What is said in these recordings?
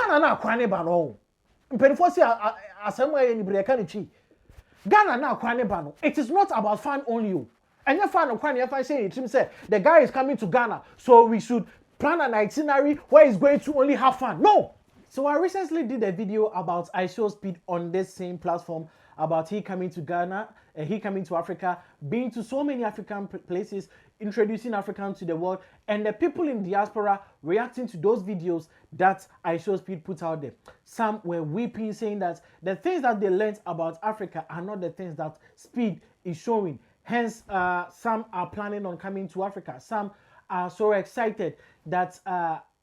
Ghana na kwane ba no. Mpenifo say asema ye ni breka ni chi. Ghana na kwane ba no. It is not about fun only. And your fan of kwane fan say it say the guy is coming to Ghana, so we should plan an itinerary where he's going to only have fun. No. So I recently did a video about IShowSpeed on this same platform about he coming to Ghana, he coming to Africa, being to so many African places, introducing Africans to the world, and the people in diaspora reacting to those videos that IShowSpeed put out there. Some were weeping, saying that the things that they learned about Africa are not the things that Speed is showing. Hence, some are planning on coming to Africa. Some are so excited that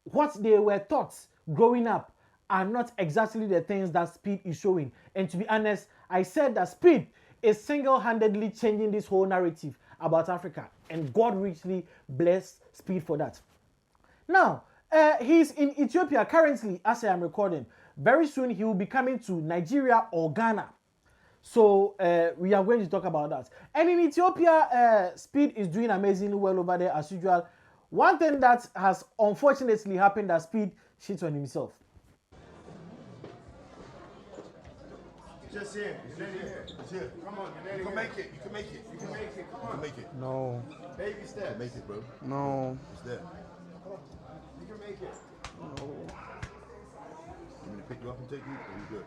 what they were taught growing up are not exactly the things that Speed is showing. And to be honest, I said that Speed is single-handedly changing this whole narrative about Africa. And God richly bless Speed for that. Now, he's in Ethiopia currently as I am recording. Very soon he will be coming to Nigeria or Ghana. So we are going to talk about that. And in Ethiopia, Speed is doing amazingly well over there as usual. One thing that has unfortunately happened that Speed shits on himself. Just here. It's here. Come on, you can make it. You can make it. You can make it. Come on. You can make it. No. Baby steps. You can make it, bro. No. It's there. You can make it. No. You want me to pick you up and take you? Or you good?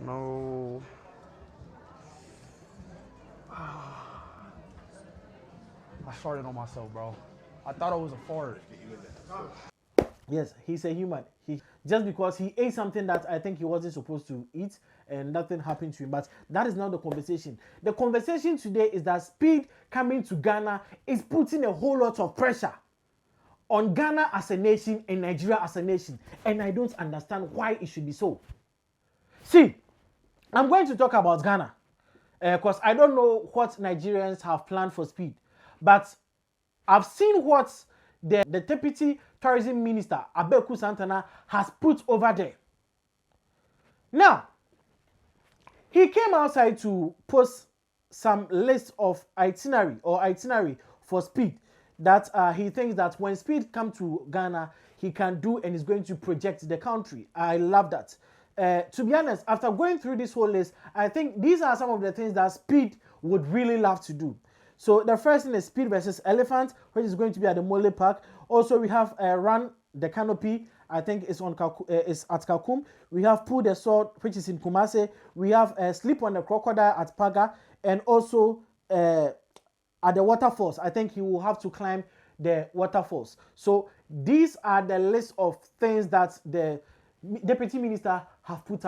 No. I started on myself, bro. I thought I was a fart. Yes, he's a human. Just because he ate something that I think he wasn't supposed to eat and nothing happened to him. But that is not the conversation. The conversation today is that Speed coming to Ghana is putting a whole lot of pressure on Ghana as a nation and Nigeria as a nation. And I don't understand why it should be so. See, I'm going to talk about Ghana because I don't know what Nigerians have planned for Speed. But I've seen what the Deputy Tourism Minister, Abeku Santana, has put over there. Now, he came outside to post some list of itinerary for Speed that he thinks that when Speed comes to Ghana, he can do and is going to project the country. I love that. To be honest, after going through this whole list, I think these are some of the things that Speed would really love to do. So the first thing is Speed versus Elephant, which is going to be at the Mole Park. Also, we have Run the Canopy. I think it's at Kakum. We have Pull the Sword, which is in Kumase. We have Sleep on the Crocodile at Paga, and also at the waterfalls. I think he will have to climb the waterfalls. So these are the list of things that the Deputy Minister has put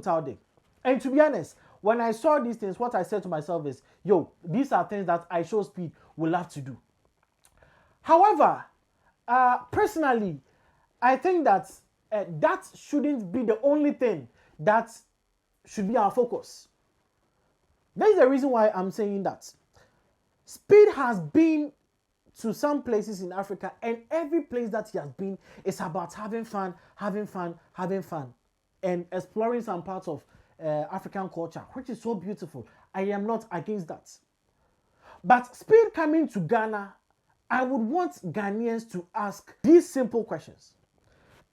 out there. And to be honest, when I saw these things, what I said to myself is, yo, these are things that IShowSpeed will have to do. However, personally, I think that that shouldn't be the only thing that should be our focus. That is the reason why I'm saying that. Speed has been to some places in Africa, and every place that he has been is about having fun, and exploring some parts of African culture, which is so beautiful. I am not against that. But Speed coming to Ghana, I would want Ghanaians to ask these simple questions,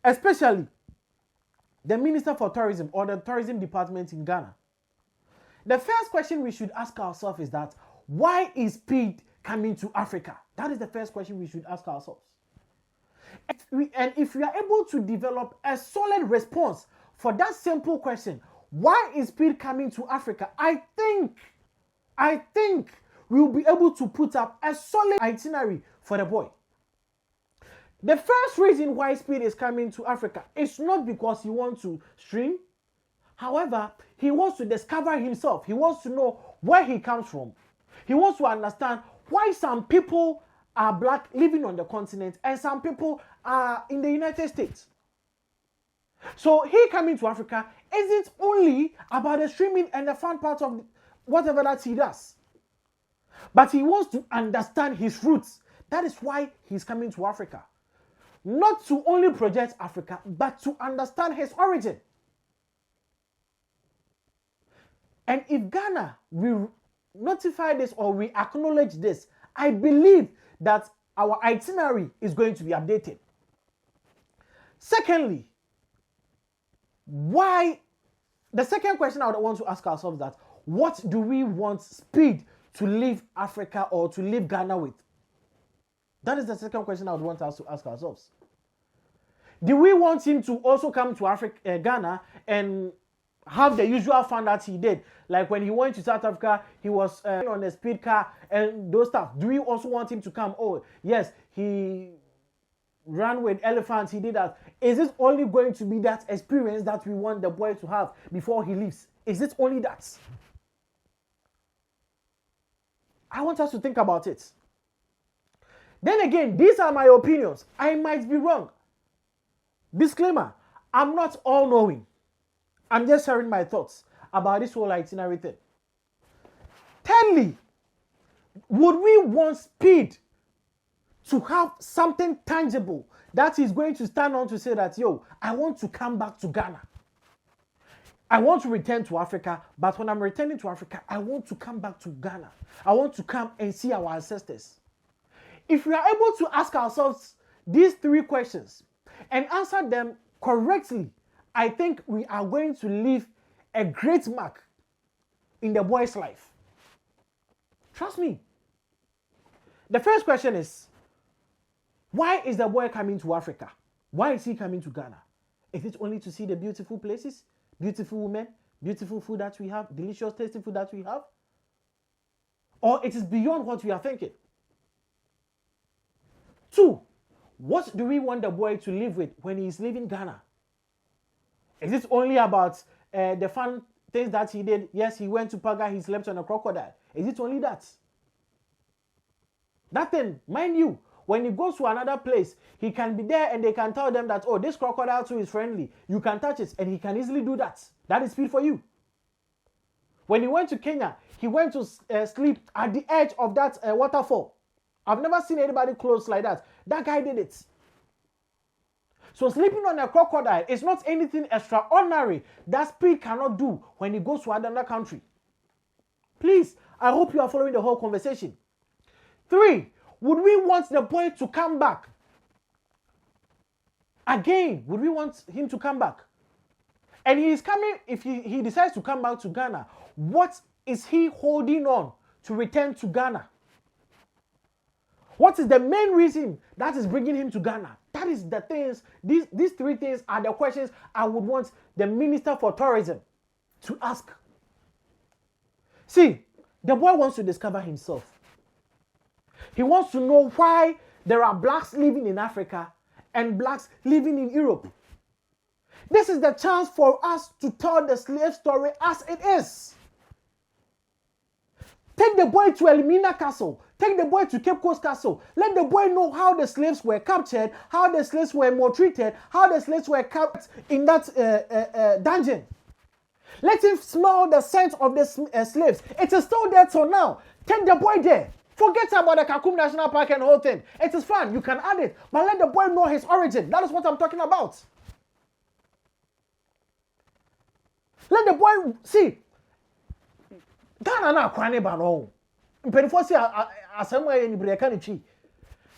especially the Minister for Tourism or the Tourism Department in Ghana. The first question we should ask ourselves is that, why is Speed coming to Africa? That is the first question we should ask ourselves. And if we are able to develop a solid response for that simple question, why is Speed coming to Africa? I think we will be able to put up a solid itinerary for the boy. The first reason why Speed is coming to Africa is not because he wants to stream. However, he wants to discover himself. He wants to know where he comes from. He wants to understand why some people are black living on the continent and some people are in the United States. So he coming to Africa isn't only about the streaming and the fun part of whatever that he does, but he wants to understand his roots. That is why he's coming to Africa. Not to only project Africa, but to understand his origin. And if Ghana will notify this or we acknowledge this, I believe that our itinerary is going to be updated. Secondly, why? The second question I would want to ask ourselves that what do we want Speed to leave Africa or to leave Ghana with? That is the second question I would want us to ask ourselves. Do we want him to also come to Ghana and have the usual fun that he did? Like when he went to South Africa, he was on a speed car and those stuff. Do we also want him to come? Oh, yes, he ran with elephants, he did that. Is it only going to be that experience that we want the boy to have before he leaves? Is it only that? I want us to think about it. Then again, these are my opinions. I might be wrong. Disclaimer, I'm not all-knowing. I'm just sharing my thoughts about this whole itinerary thing. Thirdly, would we want Speed to have something tangible that he's going to stand on to say that, yo, I want to come back to Ghana. I want to return to Africa, but when I'm returning to Africa, I want to come back to Ghana. I want to come and see our ancestors. If we are able to ask ourselves these three questions and answer them correctly, I think we are going to leave a great mark in the boy's life. Trust me. The first question is, why is the boy coming to Africa? Why is he coming to Ghana? Is it only to see the beautiful places, beautiful women, beautiful food that we have, delicious, tasty food that we have? Or it is beyond what we are thinking? 2, what do we want the boy to live with when he is leaving Ghana? Is it only about the fun things that he did? Yes, he went to Paga, he slept on a crocodile. Is it only that? That thing, mind you, when he goes to another place, he can be there and they can tell them that, oh, this crocodile too is friendly. You can touch it, and he can easily do that. That is Speed for you. When he went to Kenya, he went to sleep at the edge of that waterfall. I've never seen anybody close like that. That guy did it. So sleeping on a crocodile is not anything extraordinary that Speed cannot do when he goes to another country. Please, I hope you are following the whole conversation. 3, would we want the boy to come back? Again, would we want him to come back? And he is coming, if he decides to come back to Ghana, what is he holding on to return to Ghana? What is the main reason that is bringing him to Ghana? That is the things, these 3 things are the questions I would want the Minister for Tourism to ask. See, the boy wants to discover himself. He wants to know why there are blacks living in Africa and blacks living in Europe. This is the chance for us to tell the slave story as it is. Take the boy to Elmina Castle. Take the boy to Cape Coast Castle. Let the boy know how the slaves were captured, how the slaves were maltreated, how the slaves were kept in that dungeon. Let him smell the scent of the slaves. It is still there till now. Take the boy there. Forget about the Kakum National Park and the whole thing. It is fun. You can add it. But let the boy know his origin. That is what I'm talking about. Let the boy see. Ghana na kwane ba no. Mpenifo si asema ye ni breka ni chi.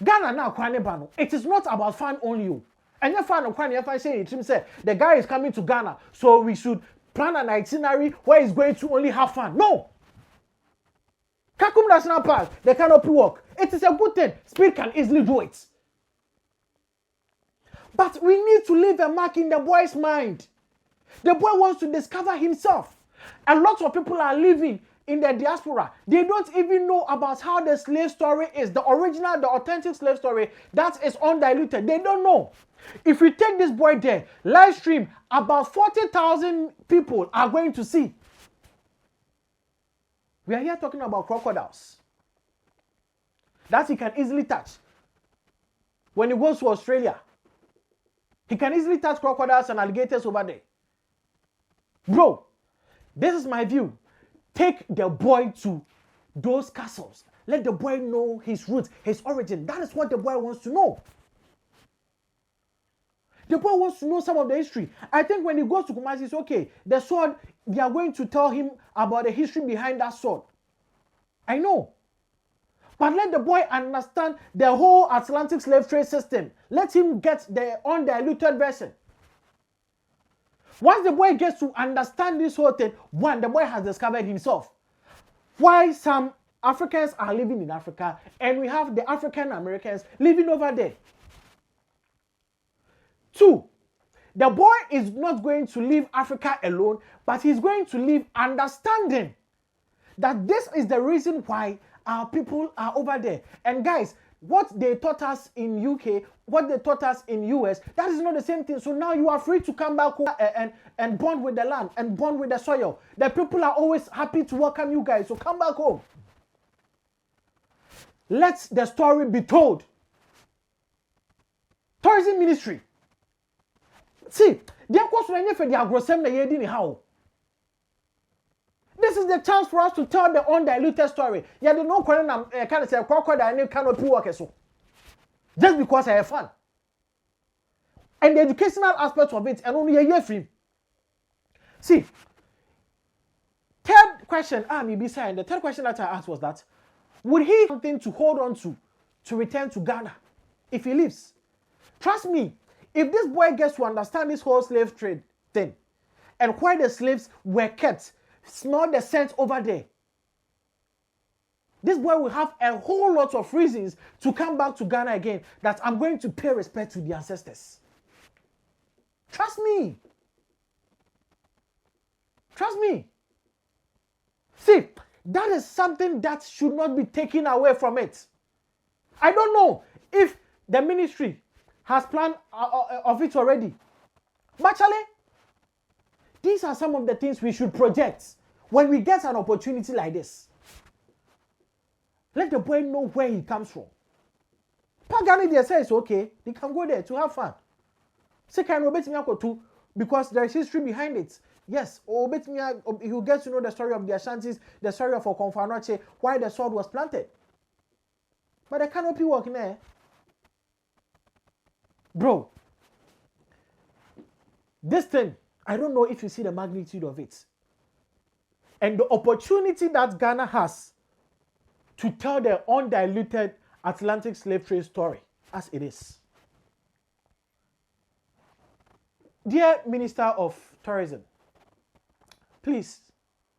Ghana na kwane ba no. It is not about fun only. And your fan of kwane your fan say him say the guy is coming to Ghana, so we should plan an itinerary where he's going to only have fun. No. Kakum National Park, they cannot work. It is a good thing. Speed can easily do it. But we need to leave a mark in the boy's mind. The boy wants to discover himself. A lot of people are living in the diaspora. They don't even know about how the slave story is. The original, the authentic slave story that is undiluted. They don't know. If we take this boy there, live stream, about 40,000 people are going to see. We are here talking about crocodiles that he can easily touch. When he goes to Australia, he can easily touch crocodiles and alligators over there. Bro, this is my view. Take the boy to those castles. Let the boy know his roots, his origin. That is what the boy wants to know. The boy wants to know some of the history. I think when he goes to Kumasi, it's okay. The sword, they are going to tell him about the history behind that sword. I know. But let the boy understand the whole Atlantic slave trade system. Let him get the undiluted version. Once the boy gets to understand this whole thing, one, the boy has discovered himself. Why some Africans are living in Africa and we have the African Americans living over there. Two, the boy is not going to leave Africa alone, but he's going to leave understanding that this is the reason why our people are over there. And guys, what they taught us in UK, what they taught us in US, that is not the same thing. So now you are free to come back home and bond with the land and bond with the soil. The people are always happy to welcome you guys. So come back home. Let the story be told. Tourism ministry. See, this is the chance for us to tell the undiluted story. Yeah, they know kind of say crocodile canopy work so. Just because I have fun. And the educational aspect of it, and only a year free. See, third question, maybe saying the third question that I asked was that would he have something to hold on to return to Ghana if he leaves? Trust me, if this boy gets to understand this whole slave trade thing and where the slaves were kept, smell the scent over there, this boy will have a whole lot of reasons to come back to Ghana again, that I'm going to pay respect to the ancestors. Trust me. Trust me. See, that is something that should not be taken away from it. I don't know if the ministry has planned of it already. But Charlie, these are some of the things we should project when we get an opportunity like this. Let the boy know where he comes from. Pagani they say it's okay. They can go there to have fun. Second, because there is history behind it. Yes, he'll get to know the story of the Ashantis, the story of Okonfanoche, why the sword was planted. But the canopy working there. Bro, this thing, I don't know if you see the magnitude of it. And the opportunity that Ghana has to tell the undiluted Atlantic slave trade story as it is. Dear Minister of Tourism, please,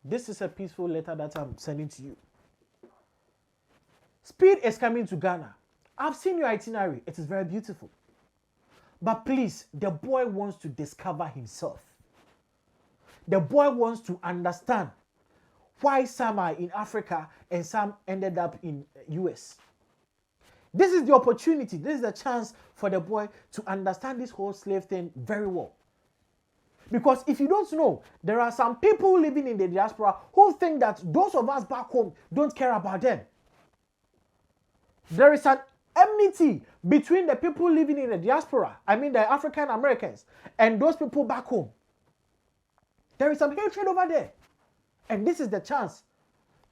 this is a peaceful letter that I'm sending to you. Speed is coming to Ghana. I've seen your itinerary. It is very beautiful. But please, the boy wants to discover himself. The boy wants to understand why some are in Africa and some ended up in US. This is the opportunity. This is the chance for the boy to understand this whole slave thing very well. Because if you don't know, there are some people living in the diaspora who think that those of us back home don't care about them. There is an enmity between the people living in the diaspora, I mean the African Americans, and those people back home. There is some hatred over there. And this is the chance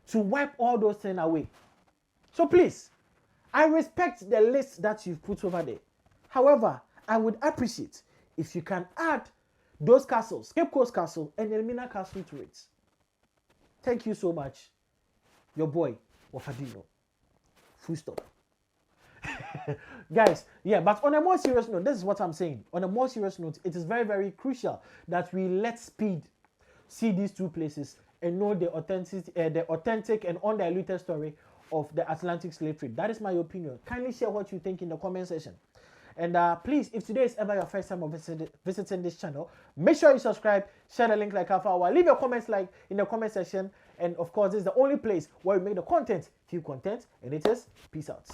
to wipe all those things away. So please, I respect the list that you've put over there. However, I would appreciate if you can add those castles, Cape Coast Castle and Elmina Castle to it. Thank you so much. Your boy, Wafadino. Full stop. Guys, yeah, but on a more serious note, this is what I'm saying. On a more serious note, it is very, very crucial that we let Speed see these two places and know the authentic and undiluted story of the Atlantic slave trade. That is my opinion. Kindly share what you think in the comment section. And please, if today is ever your first time of visiting this channel, make sure you subscribe, share the link like half hour, leave your comments like in the comment section. And of course, this is the only place where we make the content, few content, and it is peace out.